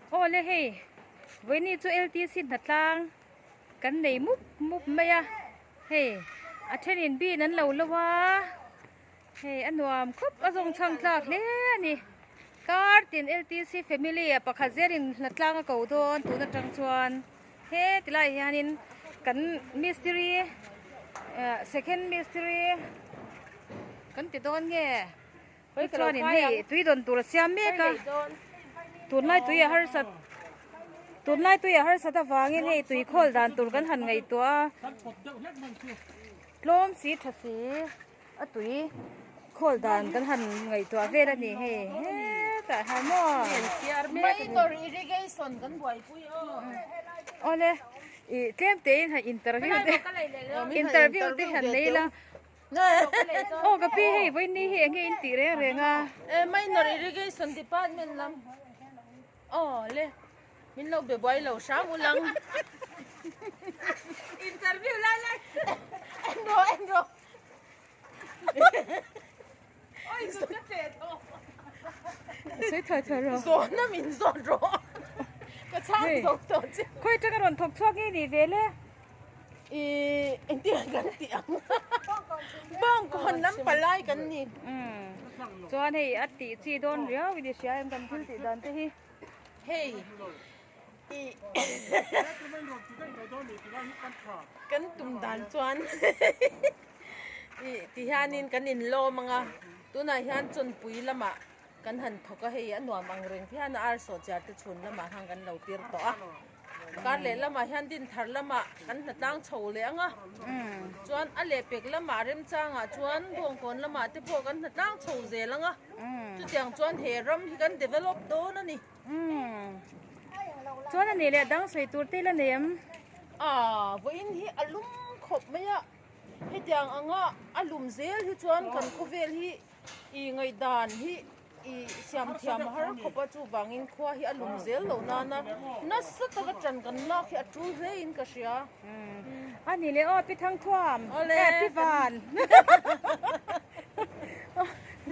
โอ้เลยเฮ้วันนี้จูLTC นัดลางกันไหนมุบไม่อะเฮ้อันเทนินบีนั้นเราละวะเฮ้อันนวมครบอารมณ์ช่างหลักเลยนี่การตินLTC Family อะปะขัดเจริญนัดลางก็เก่าโดนตัวนัดจังชวนเฮ้ติลายยานินกันมิสทรีsecond mystery กันติดโดนแง่เฮ้ยกระโดดนี่ตุยโดนตัวเสียเมกะตุนไล่ตุยหาสัตตุนไล่ตุยหาสัตว์วางเงี้ยตุยโคลดานตุนกันหันไงตัวล้มสีทัศสีตุยโคลดานกันหันไงตัวเวรนี่เฮ้แต่หาหม้อไม่ตัวอิริเกชันกันบ่อยปุ้ยอ๋อเลยเต็มเต็มให้อินเตอร์วิวเต็มหันนี่ละโอ้กับพี่เฮ้ยวันนี้เฮ้ยอินตีเรื่องอ่ะไม่นอริริเกชันดิพาร์ตเมนต์ลำอ๋อเลยมินเราเบ่อยเราช้ามุลังอินเตอร์วิวไล่เอ็นโดโอ้ยสุดเจ็ดโอ้สวยเธอรอโซนน่ะมินโซนรอก็ช่างโซนตัวจิคุยจะกระโดดทบช่วงนี้ดีเวล่เอ็นเตียงกันเตียงบ้องคนน้ำปลายกันนี่จวนให้อัติจีโดนเรียววิดีเชียมกันพื้นที่ดันที่เฮ้ยกันตุ่มดันจวนที่ฮานินกันอินโลมังอ่ะตัวนายฮันจนปุยละมากันหันทกเฮียนวมังเริงที่ฮันอาร์โซจาร์ตชุนละมาหังกันเราเตียร์ต่อการเล่นละมาฮันดินทาร์ละมากันตั้งโชว์เลยอ่ะจวนอเลเปกละมาเริ่มจ้างอ่ะจวนดวงคนละมาที่พวกกันตั้งโชว์เจลังอ่ะจุดอย่างจวนเฮรัมที่กัน develop โตนั่นนี่จวนอันนี้แหละดังสวยตัวตีละเนี่ยวันนี้อารมณ์ขบไม่อะให้อย่างอ่ะอารมณ์เซลที่จวนกันคุเวลที่ไงดานที่เสียมเทียมฮาร์ขบจูบังอินขวาที่อารมณ์เซลเหล่านั้นน่าสักกระจันกันลักที่จูเรอินก็เสียอันนี้เลยไปทางท่วมพี่วาน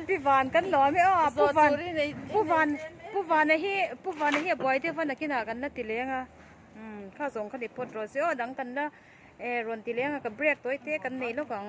พี่วานกันหรอไม่ผู้วานในเฮียบ่อยที่ฟันกินหากันนะติเลี้ยงข้าวส่งขดิบพดรอเสียดังกันนะรวนติเลี้ยงกับเบรกตัวเตะกันนี่แล้วกัง